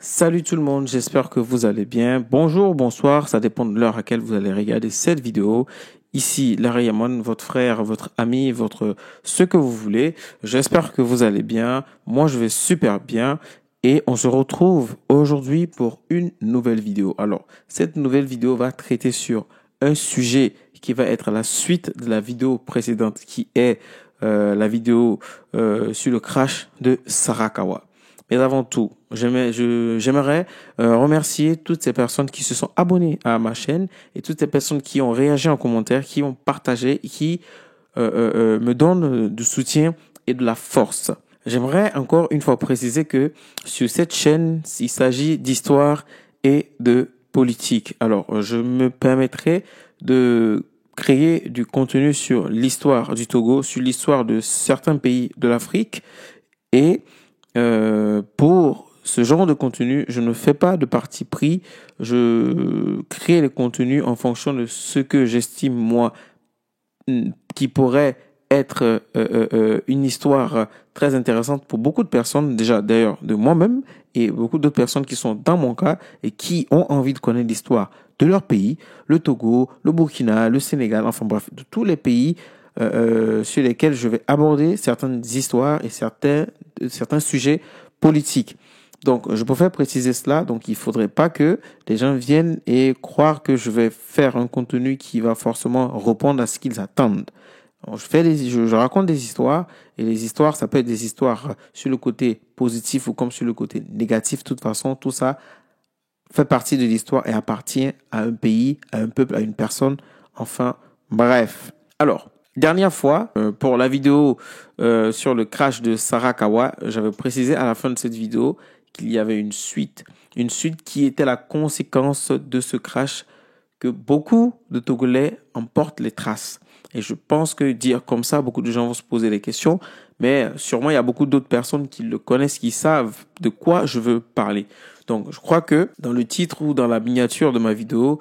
Salut tout le monde, j'espère que vous allez bien. Bonjour, bonsoir, ça dépend de l'heure à laquelle vous allez regarder cette vidéo. Ici, Larry Yaman, votre frère, votre ami, ce que vous voulez. J'espère que vous allez bien. Moi, je vais super bien. Et on se retrouve aujourd'hui pour une nouvelle vidéo. Alors, cette nouvelle vidéo va traiter sur un sujet qui va être la suite de la vidéo précédente, qui est la vidéo sur le crash de Sarakawa. Mais avant tout, j'aimerais remercier toutes ces personnes qui se sont abonnées à ma chaîne et toutes ces personnes qui ont réagi en commentaire, qui ont partagé, qui me donnent du soutien et de la force. J'aimerais encore une fois préciser que sur cette chaîne, il s'agit d'histoire et de politique. Alors, je me permettrai de créer du contenu sur l'histoire du Togo, sur l'histoire de certains pays de l'Afrique et pour ce genre de contenu, je ne fais pas de parti pris. Je crée les contenus en fonction de ce que j'estime, moi, qui pourrait être une histoire très intéressante pour beaucoup de personnes, déjà d'ailleurs de moi-même, et beaucoup d'autres personnes qui sont dans mon cas et qui ont envie de connaître l'histoire de leur pays, le Togo, le Burkina, le Sénégal, enfin bref, de tous les pays sur lesquels je vais aborder certaines histoires et certains sujets politiques. Donc, je préfère préciser cela. Donc, il faudrait pas que les gens viennent et croire que je vais faire un contenu qui va forcément répondre à ce qu'ils attendent. Donc, je raconte des histoires et les histoires, ça peut être des histoires sur le côté positif ou comme sur le côté négatif. De toute façon, tout ça fait partie de l'histoire et appartient à un pays, à un peuple, à une personne. Enfin, bref. Alors, dernière fois, pour la vidéo sur le crash de Sarakawa, j'avais précisé à la fin de cette vidéo qu'il y avait une suite qui était la conséquence de ce crash que beaucoup de Togolais en portent les traces. Et je pense que dire comme ça, beaucoup de gens vont se poser des questions, mais sûrement il y a beaucoup d'autres personnes qui le connaissent, qui savent de quoi je veux parler. Donc je crois que dans le titre ou dans la miniature de ma vidéo,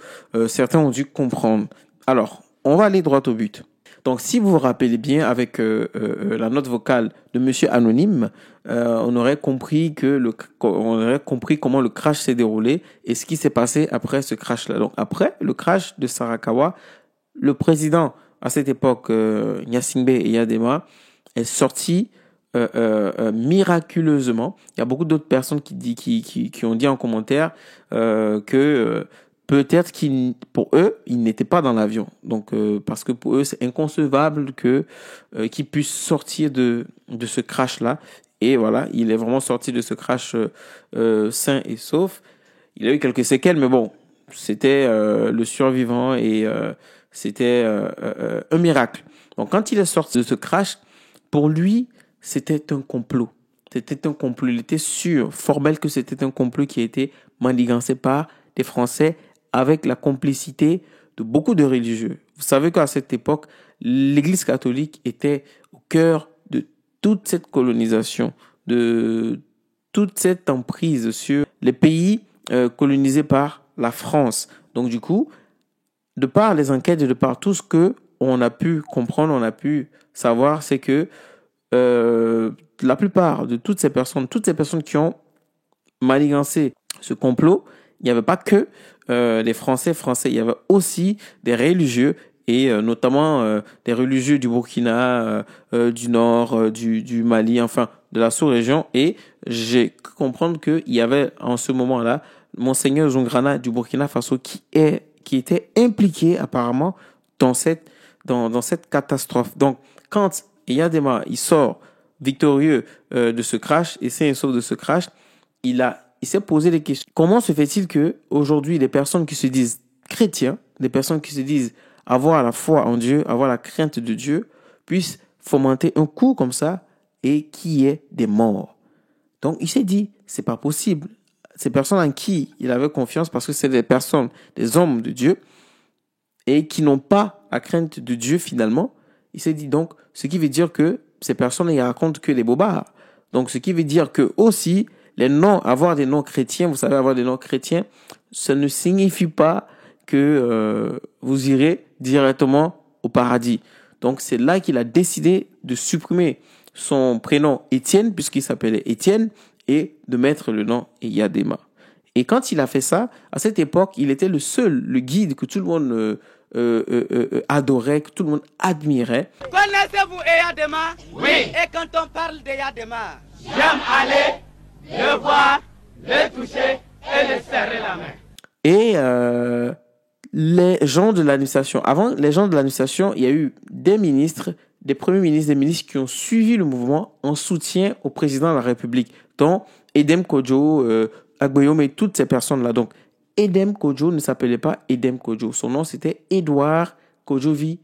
certains ont dû comprendre. Alors, on va aller droit au but. Donc, si vous vous rappelez bien avec la note vocale de Monsieur Anonyme, on aurait compris comment le crash s'est déroulé et ce qui s'est passé après ce crash-là. Donc, après le crash de Sarakawa, le président à cette époque, Gnassingbé Eyadema, est sorti miraculeusement. Il y a beaucoup d'autres personnes qui ont dit en commentaire que peut-être pour eux, ils n'étaient pas dans l'avion. Donc, parce que pour eux, c'est inconcevable qu'ils puissent sortir de ce crash-là. Et voilà, il est vraiment sorti de ce crash sain et sauf. Il a eu quelques séquelles, mais bon, c'était le survivant et c'était un miracle. Donc, quand il est sorti de ce crash, pour lui, c'était un complot. C'était un complot. Il était sûr, formel, que c'était un complot qui a été manigancé par des Français avec la complicité de beaucoup de religieux. Vous savez qu'à cette époque, l'Église catholique était au cœur de toute cette colonisation, de toute cette emprise sur les pays colonisés par la France. Donc du coup, de par les enquêtes et de par tout ce que on a pu comprendre, on a pu savoir, c'est que la plupart de toutes ces personnes qui ont manigancé ce complot, il n'y avait pas que les Français, il y avait aussi des religieux et notamment des religieux du Burkina, du Nord, du Mali, enfin de la sous-région. Et j'ai cru comprendre qu'il y avait en ce moment-là Monseigneur Zongrana du Burkina Faso qui était impliqué apparemment dans cette catastrophe. Donc quand Eyadema il sort victorieux de ce crash et c'est un sauf de ce crash, il s'est posé des questions. Comment se fait-il que aujourd'hui des personnes qui se disent chrétiens, des personnes qui se disent avoir la foi en Dieu, avoir la crainte de Dieu, puissent fomenter un coup comme ça et qu'il y ait des morts? Donc il s'est dit, c'est pas possible. Ces personnes en qui il avait confiance, parce que c'est des personnes, des hommes de Dieu, et qui n'ont pas la crainte de Dieu finalement, il s'est dit donc, ce qui veut dire que ces personnes, ils racontent que les bobards. Donc ce qui veut dire que aussi, avoir des noms chrétiens, vous savez, avoir des noms chrétiens, ça ne signifie pas que vous irez directement au paradis. Donc c'est là qu'il a décidé de supprimer son prénom Étienne, puisqu'il s'appelait Étienne, et de mettre le nom Eyadema. Et quand il a fait ça, à cette époque, il était le guide que tout le monde adorait, que tout le monde admirait. Connaissez-vous Eyadema? Oui. Et quand on parle d'Eyadema, j'aime aller, le voir, le toucher et le serrer la main. Et les gens de l'administration, avant les gens de l'administration, il y a eu des ministres, des premiers ministres, des ministres qui ont suivi le mouvement en soutien au président de la République, dont Edem Kodjo, Agboyom et toutes ces personnes-là. Donc, Edem Kodjo ne s'appelait pas Edem Kodjo. Son nom, c'était Edouard Kodjovi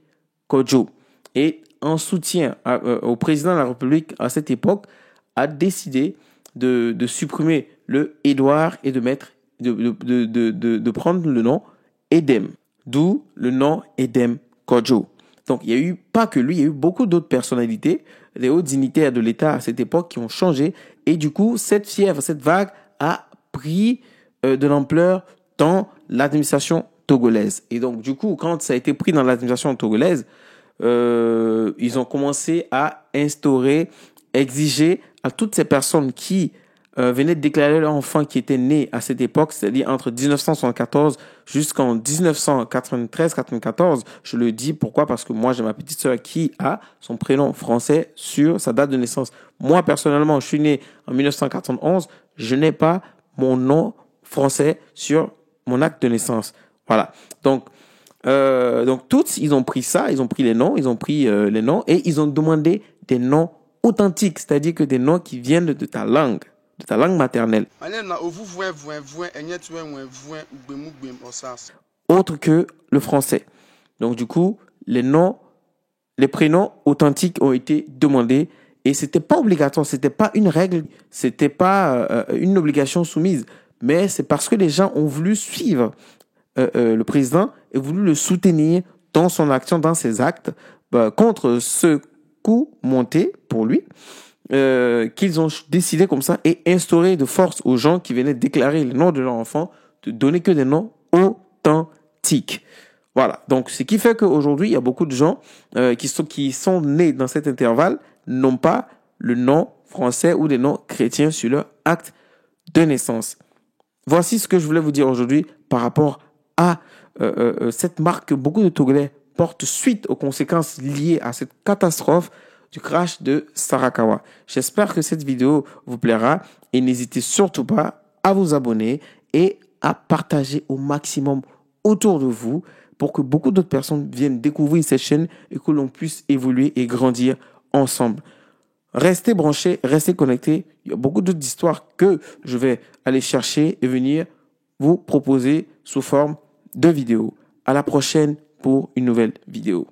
Kodjo. Et en soutien au président de la République à cette époque, a décidé de supprimer le Edouard et de mettre de prendre le nom Edem, d'où le nom Edem Kodjo. Donc, il y a eu, pas que lui, il y a eu beaucoup d'autres personnalités, des hauts dignitaires de l'État à cette époque qui ont changé. Et du coup, cette fièvre, cette vague a pris de l'ampleur dans l'administration togolaise. Et donc, du coup, quand ça a été pris dans l'administration togolaise, ils ont commencé à instaurer, exiger à toutes ces personnes qui venaient de déclarer leur enfant qui était né à cette époque, c'est-à-dire entre 1974 jusqu'en 1993-94. Je le dis pourquoi? Parce que moi, j'ai ma petite sœur qui a son prénom français sur sa date de naissance. Moi, personnellement, je suis né en 1991. Je n'ai pas mon nom français sur mon acte de naissance. Voilà. Donc tous, ils ont pris ça, ils ont pris les noms, les noms et ils ont demandé des noms authentiques, c'est-à-dire que des noms qui viennent de ta langue maternelle. Autre que le français. Donc du coup, les prénoms authentiques ont été demandés et c'était pas obligatoire, c'était pas une règle, c'était pas une obligation soumise, mais c'est parce que les gens ont voulu suivre le président et voulu le soutenir dans son action, dans ses actes, contre ce coup monté pour lui, qu'ils ont décidé comme ça et instauré de force aux gens qui venaient déclarer le nom de leur enfant de donner que des noms authentiques. Voilà. Donc, ce qui fait qu'aujourd'hui, il y a beaucoup de gens qui sont nés dans cet intervalle, n'ont pas le nom français ou des noms chrétiens sur leur acte de naissance. Voici ce que je voulais vous dire aujourd'hui par rapport à cette marque que beaucoup de Togolais portent suite aux conséquences liées à cette catastrophe du crash de Sarakawa. J'espère que cette vidéo vous plaira et n'hésitez surtout pas à vous abonner et à partager au maximum autour de vous pour que beaucoup d'autres personnes viennent découvrir cette chaîne et que l'on puisse évoluer et grandir ensemble. Restez branchés, restez connectés. Il y a beaucoup d'autres histoires que je vais aller chercher et venir vous proposer sous forme de vidéos. À la prochaine pour une nouvelle vidéo.